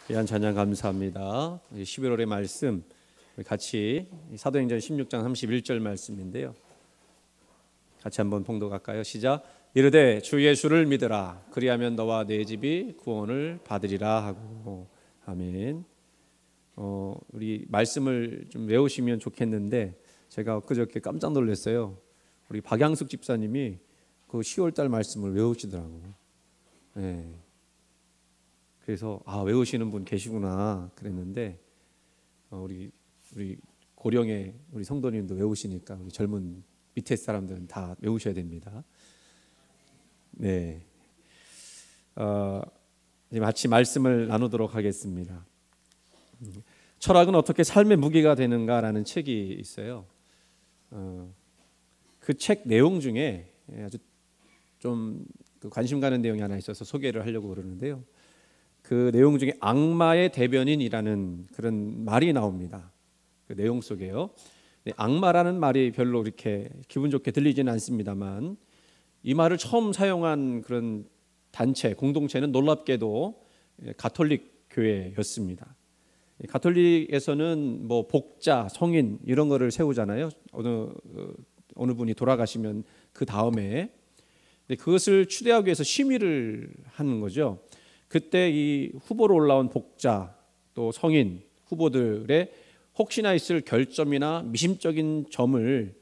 귀한 찬양 감사합니다. 11월의 말씀 같이 사도행전 16장 31절 말씀인데요. 같이 한번 봉독할까요? 시작. 이르되 주 예수를 믿으라. 그리하면 너와 네 집이 구원을 받으리라 하고. 아멘. 우리 말씀을 좀 외우시면 좋겠는데 제가 그저께 깜짝 놀랐어요. 우리 박양숙 집사님이 그 10월달 말씀을 외우시더라고요. 네. 그래서 외우시는 분 계시구나 그랬는데 우리 고령의 우리 성도님도 외우시니까 우리 젊은 밑에 사람들은 다 외우셔야 됩니다. 네, 이제 마치 말씀을 나누도록 하겠습니다. 철학은 어떻게 삶의 무기가 되는가라는 책이 있어요. 그 책 내용 중에 아주 좀 관심 가는 내용이 하나 있어서 소개를 하려고 그러는데요. 그 내용 중에 악마의 대변인이라는 그런 말이 나옵니다. 그 내용 속에요. 악마라는 말이 별로 이렇게 기분 좋게 들리지는 않습니다만 이 말을 처음 사용한 그런 단체, 공동체는 놀랍게도 가톨릭 교회였습니다. 가톨릭에서는 뭐 복자, 성인 이런 거를 세우잖아요. 어느 분이 돌아가시면 그 다음에 그것을 추대하기 위해서 심의를 하는 거죠. 그때 이 후보로 올라온 복자 또 성인 후보들의 혹시나 있을 결점이나 미심적인 점을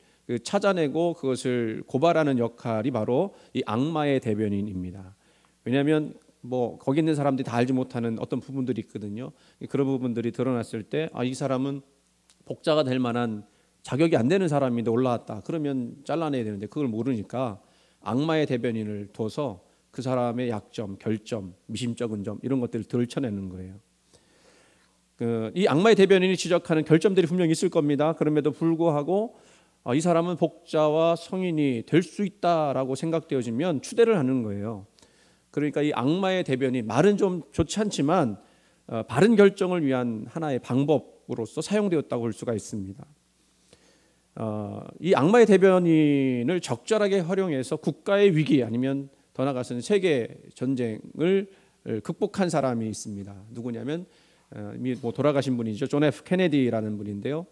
찾아내고 그것을 고발하는 역할이 바로 이 악마의 대변인입니다. 왜냐하면 뭐 거기 있는 사람들이 다 알지 못하는 어떤 부분들이 있거든요. 그런 부분들이 드러났을 때 이 사람은 복자가 될 만한 자격이 안 되는 사람인데 올라왔다. 그러면 잘라내야 되는데 그걸 모르니까 악마의 대변인을 둬서 그 사람의 약점, 결점, 미심쩍은 점 이런 것들을 들춰내는 거예요. 이 악마의 대변인이 지적하는 결점들이 분명히 있을 겁니다. 그럼에도 불구하고 이 사람은 복자와 성인이 될 수 있다라고 생각되어지면 추대를 하는 거예요. 그러니까 이 악마의 대변인, 말은 좀 좋지 않지만 바른 결정을 위한 하나의 방법으로서 사용되었다고 볼 수가 있습니다. 이 악마의 대변인을 적절하게 활용해서 국가의 위기 아니면 더 나아가서는 세계 전쟁을 극복한 사람이 있습니다. 누구냐면 이미 돌아가신 분이죠. 존 F 케네디라는 분인데요.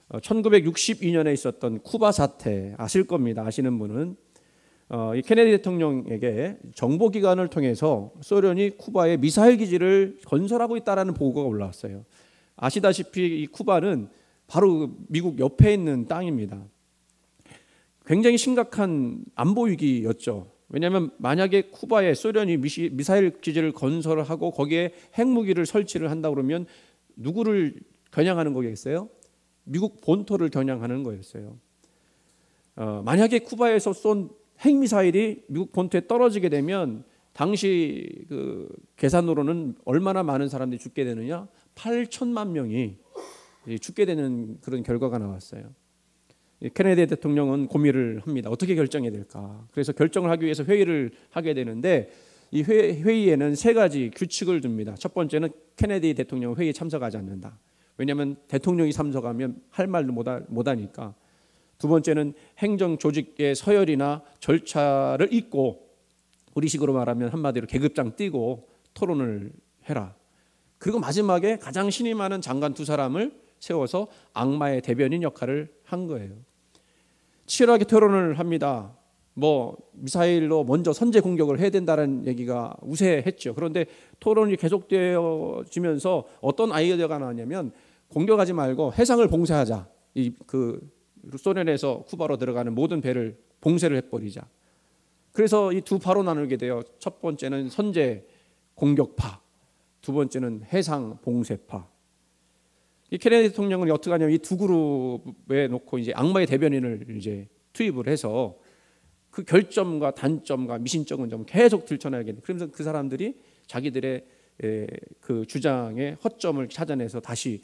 1962년에 있었던 쿠바 사태 아실 겁니다. 아시는 분은 이 케네디 대통령에게 정보기관을 통해서 소련이 쿠바에 미사일 기지를 건설하고 있다라는 보고가 올라왔어요. 아시다시피 이 쿠바는 바로 미국 옆에 있는 땅입니다. 굉장히 심각한 안보 위기였죠. 왜냐하면 만약에 쿠바에 소련이 미사일 기지를 건설하고 거기에 핵무기를 설치를 한다 그러면 누구를 겨냥하는 거겠어요? 미국 본토를 겨냥하는 거였어요. 만약에 쿠바에서 쏜 핵미사일이 미국 본토에 떨어지게 되면 당시 그 계산으로는 얼마나 많은 사람들이 죽게 되느냐? 8천만 명이 죽게 되는 그런 결과가 나왔어요. 케네디 대통령은 고민을 합니다. 어떻게 결정해야 될까? 그래서 결정을 하기 위해서 회의를 하게 되는데 이 회의에는 세 가지 규칙을 둡니다. 첫 번째는 케네디 대통령은 회의에 참석하지 않는다. 왜냐하면 대통령이 참석하면 할 말도 못하니까. 두 번째는 행정 조직의 서열이나 절차를 잊고 우리식으로 말하면 한마디로 계급장 띄고 토론을 해라. 그리고 마지막에 가장 신임 많은 장관 두 사람을 세워서 악마의 대변인 역할을 한 거예요. 치열하게 토론을 합니다. 미사일로 먼저 선제 공격을 해야 된다는 얘기가 우세했죠. 그런데 토론이 계속되어지면서 어떤 아이디어가 나왔냐면 공격하지 말고 해상을 봉쇄하자. 소련에서 쿠바로 들어가는 모든 배를 봉쇄를 해버리자. 그래서 이 두 파로 나누게 돼요. 첫 번째는 선제 공격파, 두 번째는 해상 봉쇄파. 이 케네디 대통령은 어떻게 하냐면 이 두 그룹에 놓고 이제 악마의 대변인을 이제 투입을 해서 그 결점과 단점과 미심쩍은 점을 계속 들춰내야겠네. 그러면서 그 사람들이 자기들의 그 주장의 허점을 찾아내서 다시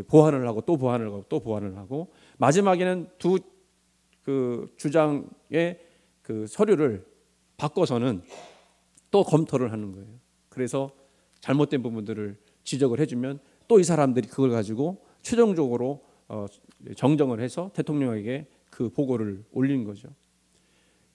보완을 하고 또 보완을 하고 또 보완을 하고 마지막에는 두 그 주장의 그 서류를 바꿔서는 또 검토를 하는 거예요. 그래서 잘못된 부분들을 지적을 해주면 또 이 사람들이 그걸 가지고 최종적으로 정정을 해서 대통령에게 그 보고를 올린 거죠.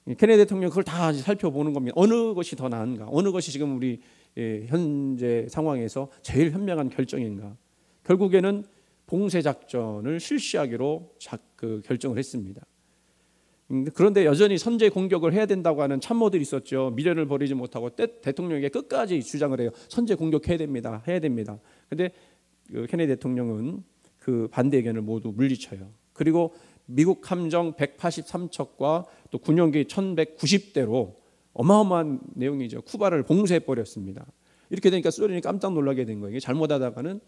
케네디 대통령 그걸 다 살펴보는 겁니다. 어느 것이 더 나은가? 어느 것이 지금 우리 현재 상황에서 제일 현명한 결정인가? 결국에는 봉쇄 작전을 실시하기로 결정을 했습니다. 그런데 여전히 선제 공격을 해야 된다고 하는 참모들이 있었죠. 미련을 버리지 못하고 대통령에게 끝까지 주장을 해요. 선제 공격해야 됩니다. 해야 됩니다. 그런데 케네디 대통령은 그 반대 의견을 모두 물리쳐요. 그리고 미국 함정 183척과 또 군용기 1190대로 어마어마한 내용이죠. 쿠바를 봉쇄해 버렸습니다. 이렇게 되니까 소련이 깜짝 놀라게 된 거예요. 잘못하다가는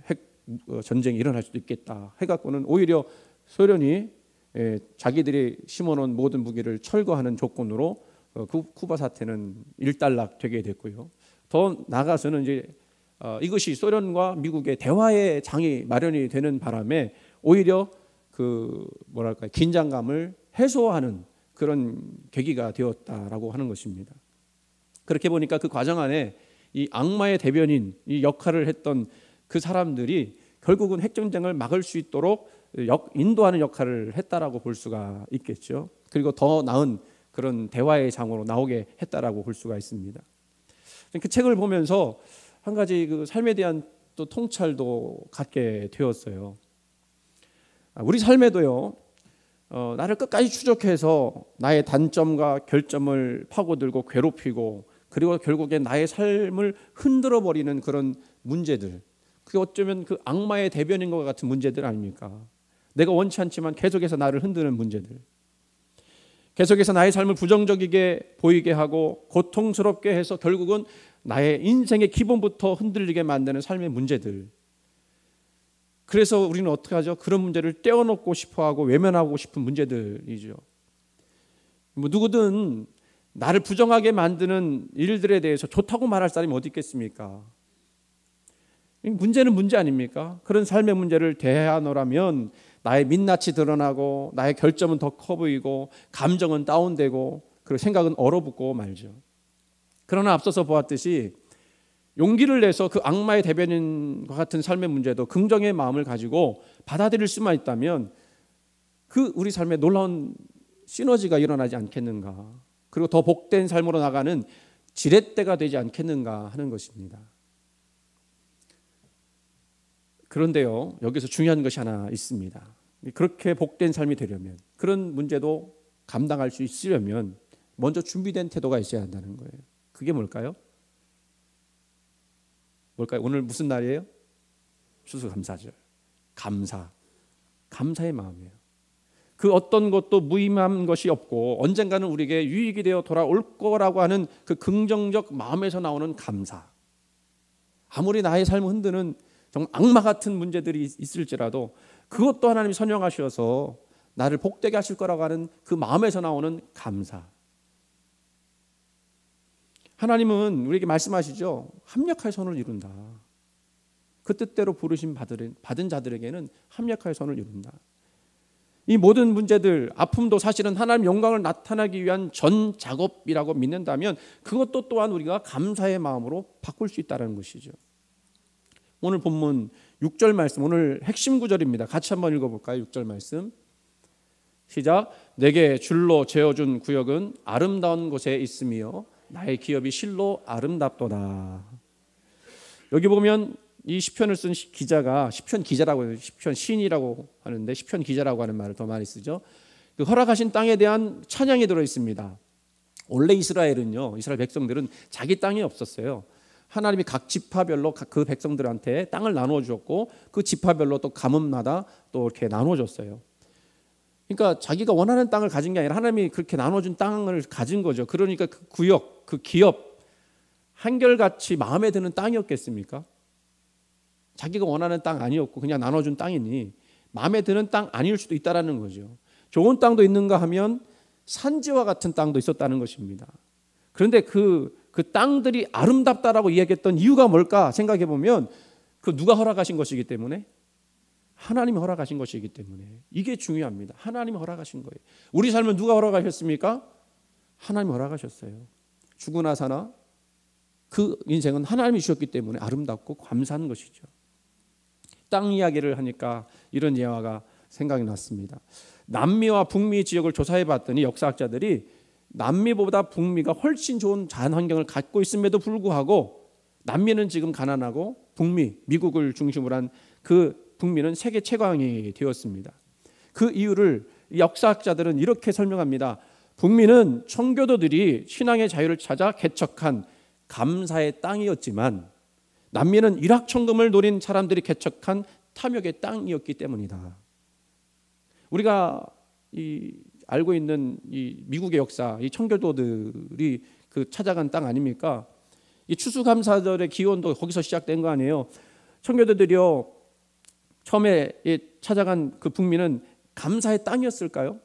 핵 전쟁이 일어날 수도 있겠다 해갖고는 오히려 소련이 자기들이 심어놓은 모든 무기를 철거하는 조건으로 쿠바 사태는 일단락되게 됐고요. 더 나아가서는 이제 이것이 소련과 미국의 대화의 장이 마련이 되는 바람에 오히려 긴장감을 해소하는 그런 계기가 되었다라고 하는 것입니다. 그렇게 보니까 그 과정 안에 이 악마의 대변인 이 역할을 했던 그 사람들이 결국은 핵전쟁을 막을 수 있도록 인도하는 역할을 했다라고 볼 수가 있겠죠. 그리고 더 나은 그런 대화의 장으로 나오게 했다라고 볼 수가 있습니다. 그 책을 보면서 한 가지 그 삶에 대한 또 통찰도 갖게 되었어요. 우리 삶에도요, 나를 끝까지 추적해서 나의 단점과 결점을 파고들고 괴롭히고 그리고 결국에 나의 삶을 흔들어 버리는 그런 문제들, 그게 어쩌면 그 악마의 대변인 것 같은 문제들 아닙니까? 내가 원치 않지만 계속해서 나를 흔드는 문제들, 계속해서 나의 삶을 부정적이게 보이게 하고 고통스럽게 해서 결국은 나의 인생의 기본부터 흔들리게 만드는 삶의 문제들. 그래서 우리는 어떻게 하죠? 그런 문제를 떼어놓고 싶어하고 외면하고 싶은 문제들이죠. 누구든 나를 부정하게 만드는 일들에 대해서 좋다고 말할 사람이 어디 있겠습니까? 문제는 문제 아닙니까? 그런 삶의 문제를 대하노라면 나의 민낯이 드러나고 나의 결점은 더 커 보이고 감정은 다운되고 그리고 생각은 얼어붙고 말죠. 그러나 앞서서 보았듯이 용기를 내서 그 악마의 대변인과 같은 삶의 문제도 긍정의 마음을 가지고 받아들일 수만 있다면 그 우리 삶에 놀라운 시너지가 일어나지 않겠는가, 그리고 더 복된 삶으로 나가는 지렛대가 되지 않겠는가 하는 것입니다. 그런데요, 여기서 중요한 것이 하나 있습니다. 그렇게 복된 삶이 되려면, 그런 문제도 감당할 수 있으려면 먼저 준비된 태도가 있어야 한다는 거예요. 그게 뭘까요? 오늘 무슨 날이에요? 추수감사절. 감사의 마음이에요. 그 어떤 것도 무의미한 것이 없고 언젠가는 우리에게 유익이 되어 돌아올 거라고 하는 그 긍정적 마음에서 나오는 감사. 아무리 나의 삶을 흔드는 정말 악마 같은 문제들이 있을지라도 그것도 하나님이 선용하셔서 나를 복되게 하실 거라고 하는 그 마음에서 나오는 감사. 하나님은 우리에게 말씀하시죠. 합력하여 선을 이룬다. 그 뜻대로 부르심 받은 자들에게는 합력하여 선을 이룬다. 이 모든 문제들, 아픔도 사실은 하나님 영광을 나타나기 위한 전 작업이라고 믿는다면 그것도 또한 우리가 감사의 마음으로 바꿀 수 있다는 것이죠. 오늘 본문 6절 말씀, 오늘 핵심 구절입니다. 같이 한번 읽어볼까요? 6절 말씀 시작. 내게 줄로 재어준 구역은 아름다운 곳에 있으며 나의 기업이 실로 아름답도다. 여기 보면 이 시편을 쓴 기자가 시편 기자라고 해요. 시편 시인이라고 하는데 시편 기자라고 하는 말을 더 많이 쓰죠. 그 허락하신 땅에 대한 찬양이 들어 있습니다. 원래 이스라엘 백성들은 자기 땅이 없었어요. 하나님이 각 지파별로 그 백성들한테 땅을 나누어 주었고 그 지파별로 또 가문마다 또 이렇게 나누어 줬어요. 그러니까 자기가 원하는 땅을 가진 게 아니라 하나님이 그렇게 나눠준 땅을 가진 거죠. 그러니까 그 구역, 그 기업 한결같이 마음에 드는 땅이었겠습니까? 자기가 원하는 땅 아니었고 그냥 나눠준 땅이니 마음에 드는 땅 아닐 수도 있다라는 거죠. 좋은 땅도 있는가 하면 산지와 같은 땅도 있었다는 것입니다. 그런데 그 땅들이 아름답다라고 이야기했던 이유가 뭘까 생각해 보면 그 누가 허락하신 것이기 때문에, 하나님이 허락하신 것이기 때문에 이게 중요합니다. 하나님이 허락하신 거예요. 우리 삶은 누가 허락하셨습니까? 하나님이 허락하셨어요. 죽으나 사나 그 인생은 하나님이 주셨기 때문에 아름답고 감사한 것이죠. 땅 이야기를 하니까 이런 예화가 생각이 났습니다. 남미와 북미 지역을 조사해 봤더니 역사학자들이 남미보다 북미가 훨씬 좋은 자연 환경을 갖고 있음에도 불구하고 남미는 지금 가난하고 북미, 미국을 중심으로 한 그 북미는 세계 최강이 되었습니다. 그 이유를 역사학자들은 이렇게 설명합니다. 북미는 청교도들이 신앙의 자유를 찾아 개척한 감사의 땅이었지만 남미는 일확천금을 노린 사람들이 개척한 탐욕의 땅이었기 때문이다. 우리가 알고 있는 이 미국의 역사, 이 청교도들이 그 찾아간 땅 아닙니까? 이 추수감사절의 기원도 거기서 시작된 거 아니에요? 청교도들이요, 처음에 찾아간 그 북미는 감사의 땅이었을까요?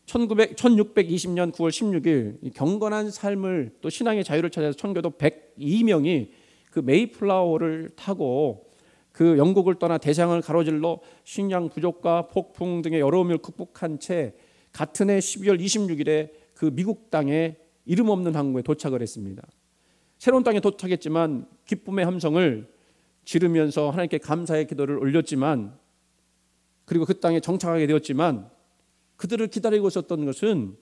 1620년 9월 16일 경건한 삶을 또 신앙의 자유를 찾아서 청교도 102명이 그 메이플라워를 타고 그 영국을 떠나 대서양을 가로질러 식량 부족과 폭풍 등의 어려움을 극복한 채 같은 해 12월 26일에 그 미국 땅에 이름 없는 항구에 도착을 했습니다. 새로운 땅에 도착했지만 기쁨의 함성을 지르면서 하나님께 감사의 기도를 올렸지만, 그리고 그 땅에 정착하게 되었지만 그들을 기다리고 있었던 것은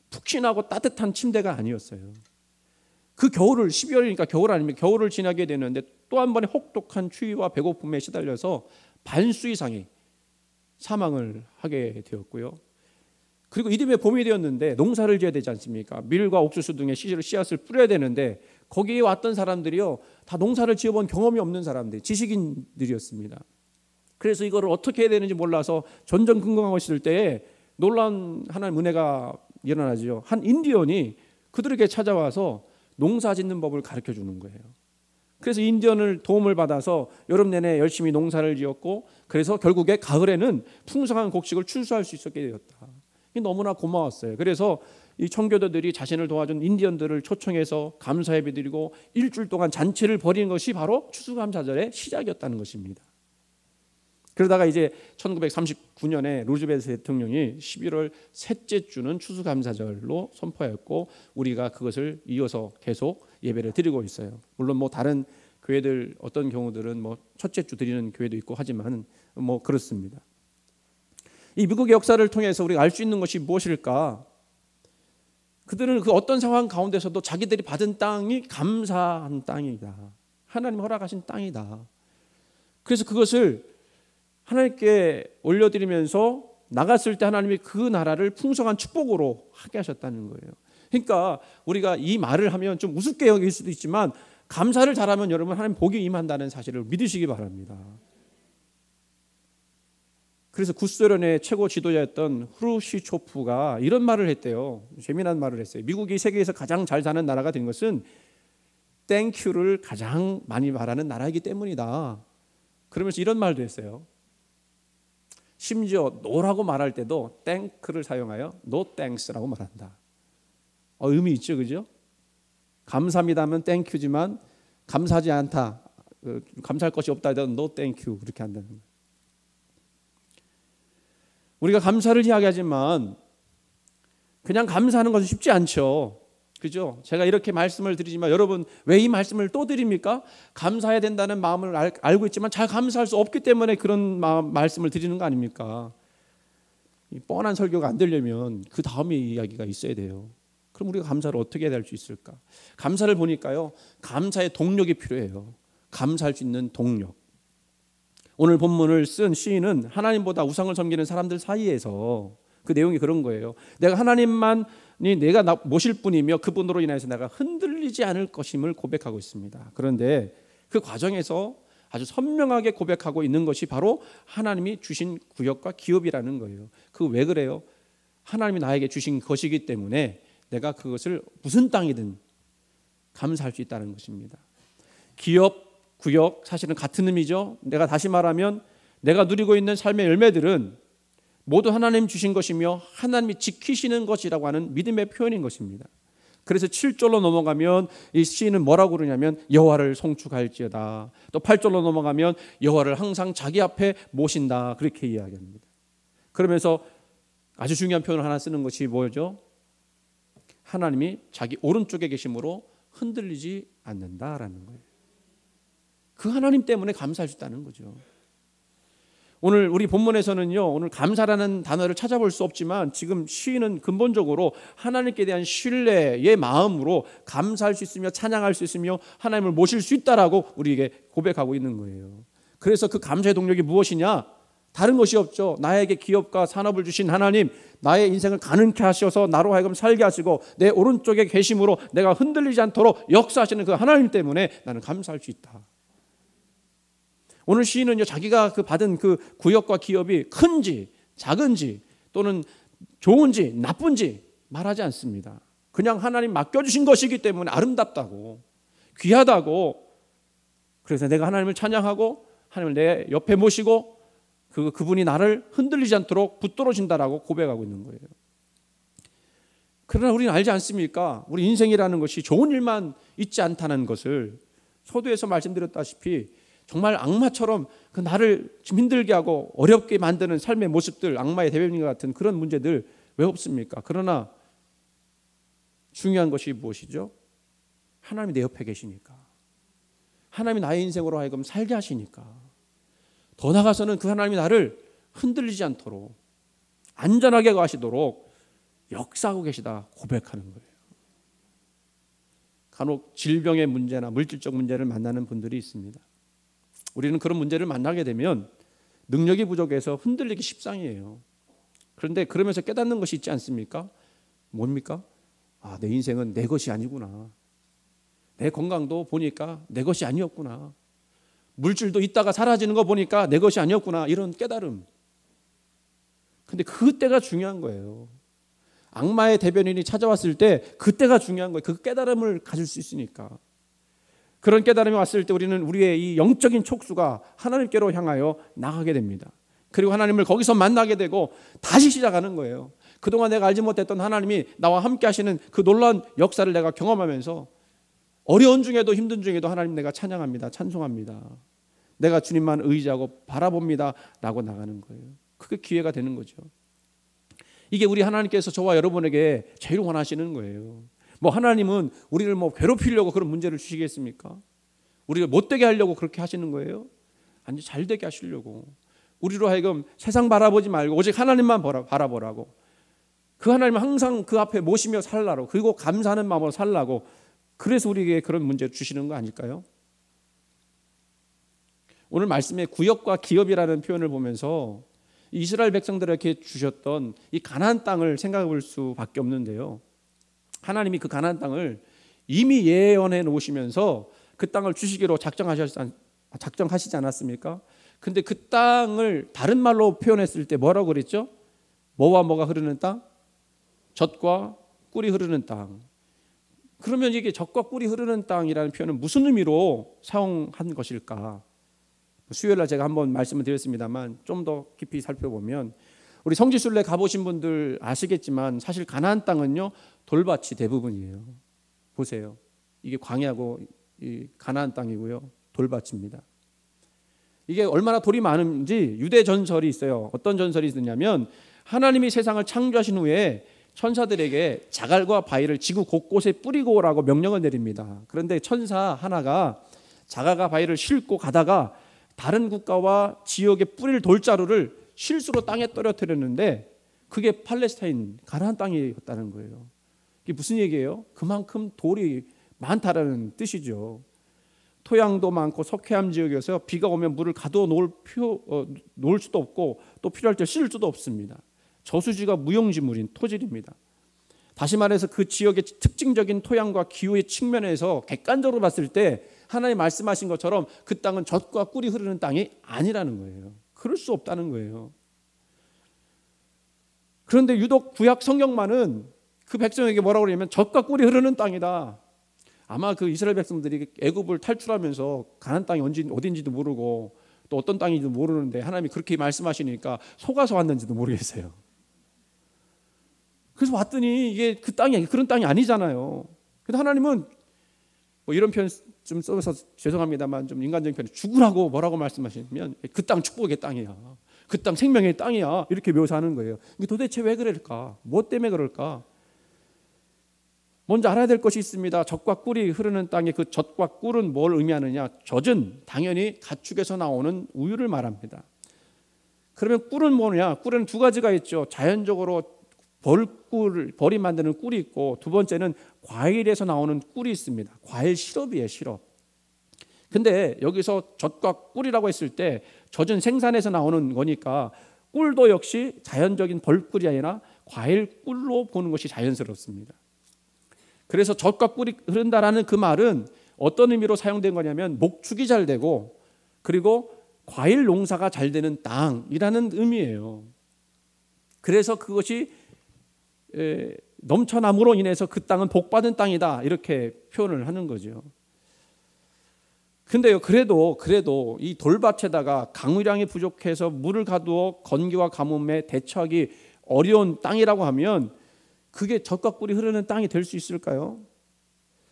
푹신하고 따뜻한 침대가 아니었어요. 그 겨울을, 12월이니까 겨울 아닙니까? 겨울을 지나게 되는데 또 한 번의 혹독한 추위와 배고픔에 시달려서 반수 이상이 사망을 하게 되었고요. 그리고 이듬해 봄이 되었는데 농사를 지어야 되지 않습니까? 밀과 옥수수 등의 씨앗을 뿌려야 되는데 거기에 왔던 사람들이요, 다 농사를 지어본 경험이 없는 사람들, 지식인들이었습니다. 그래서 이거를 어떻게 해야 되는지 몰라서 전전긍긍하고 있을 때에 놀라운 하나님의 은혜가 일어나죠. 한 인디언이 그들에게 찾아와서 농사 짓는 법을 가르쳐 주는 거예요. 그래서 인디언을 도움을 받아서 여름 내내 열심히 농사를 지었고, 그래서 결국에 가을에는 풍성한 곡식을 추수할 수 있었게 되었다. 너무나 고마웠어요. 그래서 이 청교도들이 자신을 도와준 인디언들을 초청해서 감사 예배드리고 일주일 동안 잔치를 벌이는 것이 바로 추수감사절의 시작이었다는 것입니다. 그러다가 이제 1939년에 루즈벨트 대통령이 11월 셋째 주는 추수감사절로 선포하였고, 우리가 그것을 이어서 계속 예배를 드리고 있어요. 물론 뭐 다른 교회들 어떤 경우들은 뭐 첫째 주 드리는 교회도 있고 하지만 뭐 그렇습니다. 이 미국의 역사를 통해서 우리가 알 수 있는 것이 무엇일까? 그들은 그 어떤 상황 가운데서도 자기들이 받은 땅이 감사한 땅이다. 하나님 허락하신 땅이다. 그래서 그것을 하나님께 올려드리면서 나갔을 때 하나님이 그 나라를 풍성한 축복으로 하게 하셨다는 거예요. 그러니까 우리가 이 말을 하면 좀 우습게 여길 수도 있지만 감사를 잘하면 여러분 하나님 복이 임한다는 사실을 믿으시기 바랍니다. 그래서 구소련의 최고 지도자였던 후르시초프가 이런 말을 했대요. 재미난 말을 했어요. 미국이 세계에서 가장 잘 사는 나라가 된 것은 땡큐를 가장 많이 말하는 나라이기 때문이다. 그러면서 이런 말도 했어요. 심지어 노라고 말할 때도 땡크를 사용하여 no thanks라고 말한다. 의미 있죠, 그죠? 감사합니다 하면 땡큐지만 감사하지 않다, 감사할 것이 없다 하면 no thank you 그렇게 한다는 거예요. 우리가 감사를 이야기하지만 그냥 감사하는 것은 쉽지 않죠. 그죠? 제가 이렇게 말씀을 드리지만 여러분 왜 이 말씀을 또 드립니까? 감사해야 된다는 마음을 알고 있지만 잘 감사할 수 없기 때문에 그런 말씀을 드리는 거 아닙니까? 이 뻔한 설교가 안 되려면 그 다음에 이야기가 있어야 돼요. 그럼 우리가 감사를 어떻게 해야 할 수 있을까? 감사를 보니까요, 감사의 동력이 필요해요. 감사할 수 있는 동력. 오늘 본문을 쓴 시인은 하나님보다 우상을 섬기는 사람들 사이에서 그 내용이 그런 거예요. 내가 하나님만이 내가 모실 분이며 그분으로 인해서 내가 흔들리지 않을 것임을 고백하고 있습니다. 그런데 그 과정에서 아주 선명하게 고백하고 있는 것이 바로 하나님이 주신 구역과 기업이라는 거예요. 그 왜 그래요? 하나님이 나에게 주신 것이기 때문에 내가 그것을 무슨 땅이든 감사할 수 있다는 것입니다. 기업, 구역 사실은 같은 의미죠. 내가 다시 말하면 내가 누리고 있는 삶의 열매들은 모두 하나님 주신 것이며 하나님이 지키시는 것이라고 하는 믿음의 표현인 것입니다. 그래서 7절로 넘어가면 이 시인은 뭐라고 그러냐면 여호와를 송축할지어다. 또 8절로 넘어가면 여호와를 항상 자기 앞에 모신다. 그렇게 이야기합니다. 그러면서 아주 중요한 표현을 하나 쓰는 것이 뭐죠? 하나님이 자기 오른쪽에 계심으로 흔들리지 않는다라는 거예요. 그 하나님 때문에 감사할 수 있다는 거죠. 오늘 우리 본문에서는요, 오늘 감사라는 단어를 찾아볼 수 없지만 지금 시인은 근본적으로 하나님께 대한 신뢰의 마음으로 감사할 수 있으며 찬양할 수 있으며 하나님을 모실 수 있다라고 우리에게 고백하고 있는 거예요. 그래서 그 감사의 동력이 무엇이냐? 다른 것이 없죠. 나에게 기업과 산업을 주신 하나님, 나의 인생을 가능케 하셔서 나로 하여금 살게 하시고 내 오른쪽에 계심으로 내가 흔들리지 않도록 역사하시는 그 하나님 때문에 나는 감사할 수 있다. 오늘 시인은요, 자기가 받은 그 구역과 기업이 큰지 작은지 또는 좋은지 나쁜지 말하지 않습니다. 그냥 하나님 맡겨주신 것이기 때문에 아름답다고 귀하다고, 그래서 내가 하나님을 찬양하고 하나님을 내 옆에 모시고 그분이 나를 흔들리지 않도록 붙들어진다라고 고백하고 있는 거예요. 그러나 우리는 알지 않습니까? 우리 인생이라는 것이 좋은 일만 있지 않다는 것을 서두에서 말씀드렸다시피 정말 악마처럼 그 나를 힘들게 하고 어렵게 만드는 삶의 모습들, 악마의 대변인과 같은 그런 문제들 왜 없습니까? 그러나 중요한 것이 무엇이죠? 하나님이 내 옆에 계시니까, 하나님이 나의 인생으로 하여금 살게 하시니까, 더 나아가서는 그 하나님이 나를 흔들리지 않도록 안전하게 가시도록 역사하고 계시다 고백하는 거예요. 간혹 질병의 문제나 물질적 문제를 만나는 분들이 있습니다. 우리는 그런 문제를 만나게 되면 능력이 부족해서 흔들리기 십상이에요. 그런데 그러면서 깨닫는 것이 있지 않습니까? 뭡니까? 내 인생은 내 것이 아니구나. 내 건강도 보니까 내 것이 아니었구나. 물질도 있다가 사라지는 거 보니까 내 것이 아니었구나. 이런 깨달음. 근데 그때가 중요한 거예요. 악마의 대변인이 찾아왔을 때 그때가 중요한 거예요. 그 깨달음을 가질 수 있으니까. 그런 깨달음이 왔을 때 우리는 우리의 이 영적인 촉수가 하나님께로 향하여 나가게 됩니다. 그리고 하나님을 거기서 만나게 되고 다시 시작하는 거예요. 그동안 내가 알지 못했던 하나님이 나와 함께 하시는 그 놀라운 역사를 내가 경험하면서 어려운 중에도 힘든 중에도 하나님 내가 찬양합니다. 찬송합니다. 내가 주님만 의지하고 바라봅니다 라고 나가는 거예요. 그게 기회가 되는 거죠. 이게 우리 하나님께서 저와 여러분에게 제일 원하시는 거예요. 하나님은 우리를 괴롭히려고 그런 문제를 주시겠습니까? 우리를 못되게 하려고 그렇게 하시는 거예요? 아니, 잘되게 하시려고. 우리로 하여금 세상 바라보지 말고 오직 하나님만 바라보라고. 그 하나님을 항상 그 앞에 모시며 살라고, 그리고 감사하는 마음으로 살라고. 그래서 우리에게 그런 문제를 주시는 거 아닐까요? 오늘 말씀에 구역과 기업이라는 표현을 보면서 이스라엘 백성들에게 주셨던 이 가나안 땅을 생각해 볼 수밖에 없는데요. 하나님이 그 가나안 땅을 이미 예언해 놓으시면서 그 땅을 주시기로 작정하시지 않았습니까? 근데 그 땅을 다른 말로 표현했을 때 뭐라고 그랬죠? 뭐와 뭐가 흐르는 땅? 젖과 꿀이 흐르는 땅. 그러면 이게 젖과 꿀이 흐르는 땅이라는 표현은 무슨 의미로 사용한 것일까? 수요일날 제가 한번 말씀을 드렸습니다만 좀 더 깊이 살펴보면 우리 성지순례 가보신 분들 아시겠지만 사실 가나안 땅은요 돌밭이 대부분이에요. 보세요. 이게 광야고 이 가나안 땅이고요. 돌밭입니다. 이게 얼마나 돌이 많은지 유대 전설이 있어요. 어떤 전설이 있느냐면 하나님이 세상을 창조하신 후에 천사들에게 자갈과 바위를 지구 곳곳에 뿌리고 오라고 명령을 내립니다. 그런데 천사 하나가 자갈과 바위를 싣고 가다가 다른 국가와 지역에 뿌릴 돌자루를 실수로 땅에 떨어뜨렸는데 그게 팔레스타인 가나안 땅이었다는 거예요. 이게 무슨 얘기예요? 그만큼 돌이 많다라는 뜻이죠. 토양도 많고 석회암 지역이어서 비가 오면 물을 가둬 놓을 수도 없고 또 필요할 때 실 수도 없습니다. 저수지가 무용지물인 토질입니다. 다시 말해서 그 지역의 특징적인 토양과 기후의 측면에서 객관적으로 봤을 때 하나님 말씀하신 것처럼 그 땅은 젖과 꿀이 흐르는 땅이 아니라는 거예요. 그럴 수 없다는 거예요. 그런데 유독 구약 성경만은 그 백성에게 뭐라고 그러냐면 젖과 꿀이 흐르는 땅이다. 아마 그 이스라엘 백성들이 애굽을 탈출하면서 가나안 땅이 어딘지도 모르고 또 어떤 땅인지도 모르는데 하나님이 그렇게 말씀하시니까 속아서 왔는지도 모르겠어요. 그래서 왔더니 이게 그 땅이 그런 땅이 아니잖아요. 그래서 하나님은 이런 표현 좀 써서 죄송합니다만 좀 인간적인 표현, 죽으라고 뭐라고 말씀하시면 그 땅 축복의 땅이야. 그 땅 생명의 땅이야. 이렇게 묘사하는 거예요. 이게 도대체 왜 그럴까? 뭐 때문에 그럴까? 먼저 알아야 될 것이 있습니다. 젖과 꿀이 흐르는 땅의 그 젖과 꿀은 뭘 의미하느냐? 젖은 당연히 가축에서 나오는 우유를 말합니다. 그러면 꿀은 뭐냐? 꿀은 두 가지가 있죠. 자연적으로 벌이 만드는 꿀이 있고, 두 번째는 과일에서 나오는 꿀이 있습니다. 과일 시럽이에요, 시럽. 근데 여기서 젖과 꿀이라고 했을 때 젖은 생산에서 나오는 거니까 꿀도 역시 자연적인 벌꿀이 아니라 과일 꿀로 보는 것이 자연스럽습니다. 그래서 젖과 꿀이 흐른다라는 그 말은 어떤 의미로 사용된 거냐면 목축이 잘 되고 그리고 과일 농사가 잘 되는 땅이라는 의미예요. 그래서 그것이 넘쳐남으로 인해서 그 땅은 복받은 땅이다 이렇게 표현을 하는 거죠. 근데요, 그래도 이 돌밭에다가 강우량이 부족해서 물을 가두어 건기와 가뭄에 대처하기 어려운 땅이라고 하면 그게 젖과 꿀이 흐르는 땅이 될 수 있을까요?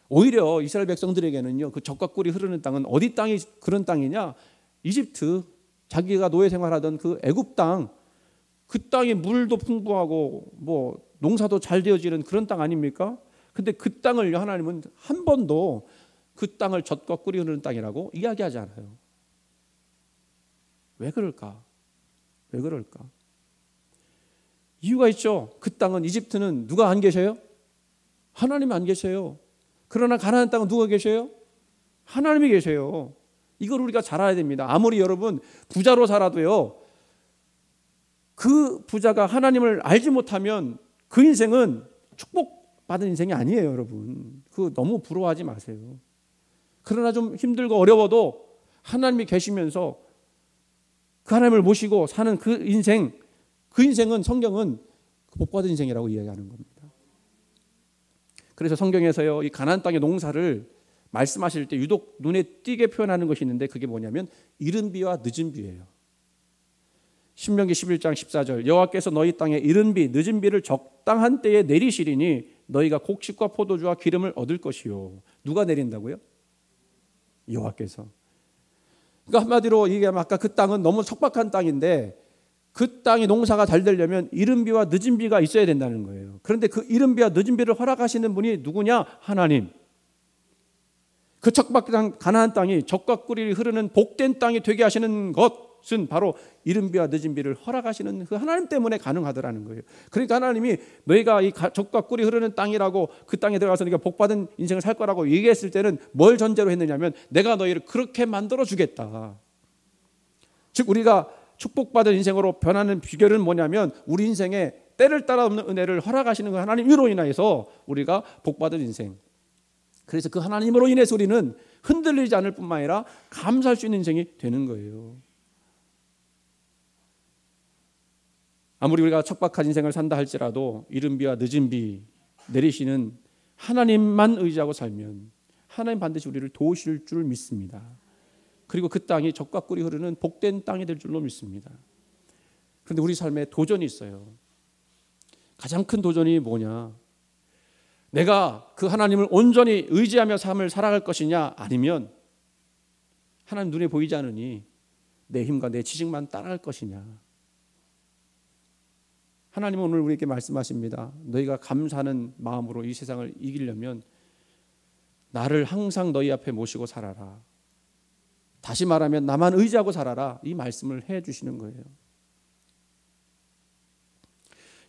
오히려 이스라엘 백성들에게는요, 그 젖과 꿀이 흐르는 땅은 어디 땅이 그런 땅이냐? 이집트, 자기가 노예 생활하던 그 애굽 땅, 그 땅이 물도 풍부하고 뭐 농사도 잘 되어지는 그런 땅 아닙니까? 근데 그 땅을 하나님은 한 번도 그 땅을 젖과 꿀이 흐르는 땅이라고 이야기하지 않아요. 왜 그럴까? 왜 그럴까? 이유가 있죠. 그 땅은, 이집트는 누가 안 계셔요? 하나님이 안 계세요. 그러나 가나안 땅은 누가 계셔요? 하나님이 계세요. 이걸 우리가 잘 알아야 됩니다. 아무리 여러분 부자로 살아도요, 그 부자가 하나님을 알지 못하면 그 인생은 축복받은 인생이 아니에요, 여러분. 그 너무 부러워하지 마세요. 그러나 좀 힘들고 어려워도 하나님이 계시면서 그 하나님을 모시고 사는 그 인생은 성경은 복받은 인생이라고 이야기하는 겁니다. 그래서 성경에서요, 이 가나안 땅의 농사를 말씀하실 때 유독 눈에 띄게 표현하는 것이 있는데 그게 뭐냐면 이른 비와 늦은 비예요. 신명기 11장 14절, 여호와께서 너희 땅에 이른 비 늦은 비를 적당한 때에 내리시리니 너희가 곡식과 포도주와 기름을 얻을 것이요. 누가 내린다고요? 여호와께서. 그러니까 한마디로 이게 아까 그 땅은 너무 척박한 땅인데 그 땅이 농사가 잘 되려면 이른 비와 늦은 비가 있어야 된다는 거예요. 그런데 그 이른 비와 늦은 비를 허락하시는 분이 누구냐? 하나님. 그 척박한 가나안 땅이 젖과 꿀이 흐르는 복된 땅이 되게 하시는 것은 바로 이른 비와 늦은 비를 허락하시는 그 하나님 때문에 가능하더라는 거예요. 그러니까 하나님이 너희가 이 젖과 꿀이 흐르는 땅이라고 그 땅에 들어가서 네가 복받은 인생을 살 거라고 얘기했을 때는 뭘 전제로 했느냐면 내가 너희를 그렇게 만들어 주겠다. 즉 우리가 축복받은 인생으로 변하는 비결은 뭐냐면 우리 인생에 때를 따라 없는 은혜를 허락하시는 그 하나님으로 인하여서 우리가 복받은 인생. 그래서 그 하나님으로 인해서 우리는 흔들리지 않을 뿐만 아니라 감사할 수 있는 인생이 되는 거예요. 아무리 우리가 척박한 인생을 산다 할지라도 이른 비와 늦은 비 내리시는 하나님만 의지하고 살면 하나님 반드시 우리를 도우실 줄 믿습니다. 그리고 그 땅이 젖과 꿀이 흐르는 복된 땅이 될 줄로 믿습니다. 그런데 우리 삶에 도전이 있어요. 가장 큰 도전이 뭐냐? 내가 그 하나님을 온전히 의지하며 삶을 살아갈 것이냐, 아니면 하나님 눈에 보이지 않으니 내 힘과 내 지식만 따라갈 것이냐. 하나님은 오늘 우리에게 말씀하십니다. 너희가 감사하는 마음으로 이 세상을 이기려면 나를 항상 너희 앞에 모시고 살아라. 다시 말하면 나만 의지하고 살아라. 이 말씀을 해주시는 거예요.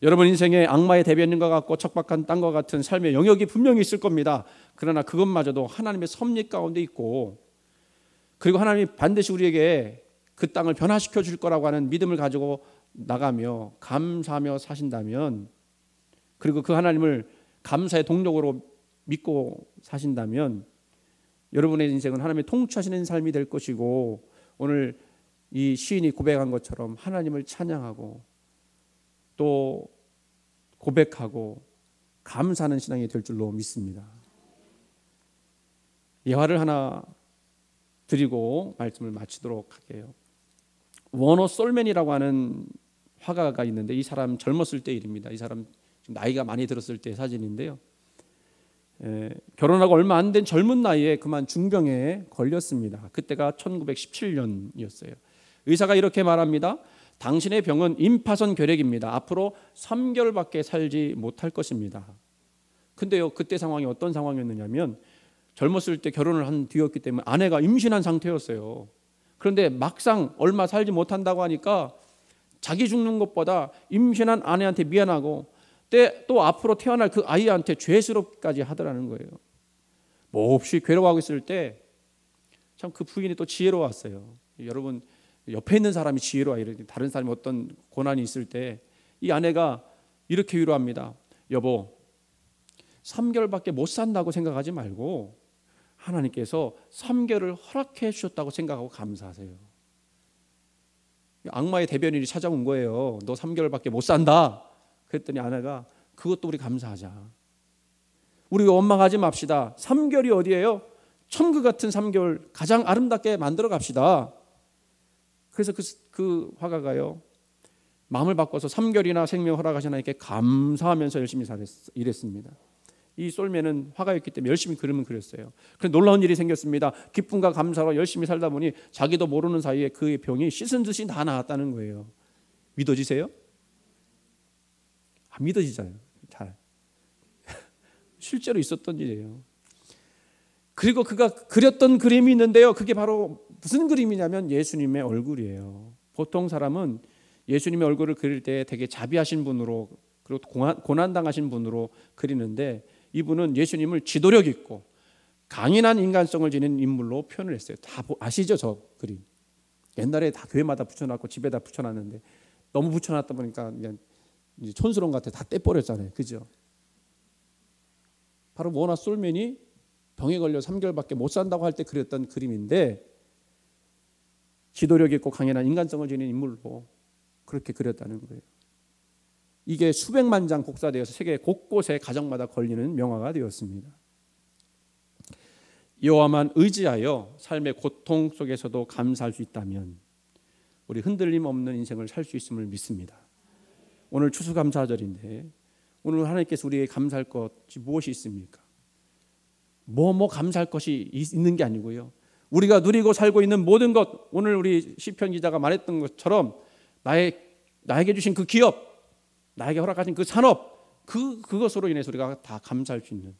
여러분 인생에 악마의 대변인과 같고 척박한 땅과 같은 삶의 영역이 분명히 있을 겁니다. 그러나 그것마저도 하나님의 섭리 가운데 있고, 그리고 하나님이 반드시 우리에게 그 땅을 변화시켜 줄 거라고 하는 믿음을 가지고 나가며 감사하며 사신다면, 그리고 그 하나님을 감사의 동력으로 믿고 사신다면 여러분의 인생은 하나님의 통치하시는 삶이 될 것이고, 오늘 이 시인이 고백한 것처럼 하나님을 찬양하고 또 고백하고 감사하는 신앙이 될 줄로 믿습니다. 예화를 하나 드리고 말씀을 마치도록 할게요. 워너 솔맨이라고 하는 화가가 있는데 이 사람 젊었을 때 일입니다. 이 사람 나이가 많이 들었을 때 사진인데요. 결혼하고 얼마 안 된 젊은 나이에 그만 중병에 걸렸습니다. 그때가 1917년이었어요. 의사가 이렇게 말합니다. 당신의 병은 임파선 결핵입니다. 앞으로 3개월밖에 살지 못할 것입니다. 근데요, 그때 상황이 어떤 상황이었느냐면 젊었을 때 결혼을 한 뒤였기 때문에 아내가 임신한 상태였어요. 그런데 막상 얼마 살지 못한다고 하니까 자기 죽는 것보다 임신한 아내한테 미안하고 또 앞으로 태어날 그 아이한테 죄스럽기까지 하더라는 거예요. 몹시 괴로워하고 있을 때 참 그 부인이 또 지혜로웠어요. 여러분 옆에 있는 사람이 지혜로워요. 다른 사람이 어떤 고난이 있을 때 이 아내가 이렇게 위로합니다. 여보, 3개월밖에 못 산다고 생각하지 말고 하나님께서 3개월을 허락해 주셨다고 생각하고 감사하세요. 악마의 대변인이 찾아온 거예요. 너 3개월밖에 못 산다. 그랬더니 아내가 그것도 우리 감사하자. 우리 원망하지 맙시다. 3개월이 어디예요? 천국 같은 3개월 가장 아름답게 만들어 갑시다. 그래서 그 화가가요, 마음을 바꿔서 3개월이나 생명 허락하신 하나님께 감사하면서 열심히 일했습니다. 이 솔메는 화가였기 때문에 열심히 그림을 그렸어요. 그런데 놀라운 일이 생겼습니다. 기쁨과 감사로 열심히 살다 보니 자기도 모르는 사이에 그의 병이 씻은 듯이 다 나았다는 거예요. 믿어지세요? 안 믿어지잖아요. 잘. 실제로 있었던 일이에요. 그리고 그가 그렸던 그림이 있는데요. 그게 바로 무슨 그림이냐면 예수님의 얼굴이에요. 보통 사람은 예수님의 얼굴을 그릴 때 되게 자비하신 분으로, 그리고 고난당하신 분으로 그리는데 이분은 예수님을 지도력 있고 강인한 인간성을 지닌 인물로 표현을 했어요. 다 아시죠? 저 그림. 옛날에 다 교회마다 붙여놨고 집에다 붙여놨는데 너무 붙여놨다 보니까 그냥 촌스러운 것 같아. 다 떼버렸잖아요. 그죠? 바로 모나 솔맨이 병에 걸려 3개월밖에 못 산다고 할 때 그렸던 그림인데 지도력 있고 강인한 인간성을 지닌 인물로 그렇게 그렸다는 거예요. 이게 수백만 장 복사되어서 세계 곳곳에 가정마다 걸리는 명화가 되었습니다. 여호와만 의지하여 삶의 고통 속에서도 감사할 수 있다면 우리 흔들림 없는 인생을 살 수 있음을 믿습니다. 오늘 추수감사절인데 오늘 하나님께서 우리에게 감사할 것이 무엇이 있습니까? 뭐 감사할 것이 있는 게 아니고요. 우리가 누리고 살고 있는 모든 것, 오늘 우리 시편 기자가 말했던 것처럼 나에게 주신 그 기업, 나에게 허락하신 그 산업, 그것으로 인해서 우리가 다 감사할 수 있는,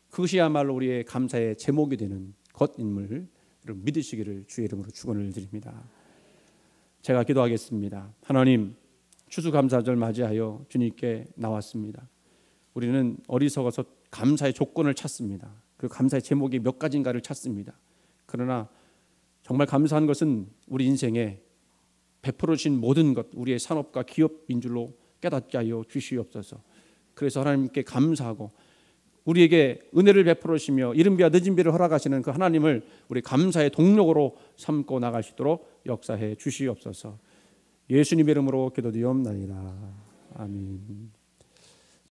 그것이야말로 우리의 감사의 제목이 되는 것임을 여러분 믿으시기를 주의 이름으로 축원을 드립니다. 제가 기도하겠습니다. 하나님, 추수감사절 맞이하여 주님께 나왔습니다. 우리는 어리석어서 감사의 조건을 찾습니다. 그 감사의 제목이 몇 가지인가를 찾습니다. 그러나 정말 감사한 것은 우리 인생에 베풀어 주신 모든 것, 우리의 산업과 기업인 줄로 깨닫게 하여 주시옵소서. 그래서 하나님께 감사하고 우리에게 은혜를 베풀어 주시며 이른비와 늦은비를 허락하시는 그 하나님을 우리 감사의 동력으로 삼고 나갈 수 있도록 역사해 주시옵소서. 예수님의 이름으로 기도드리옵나이다. 아멘.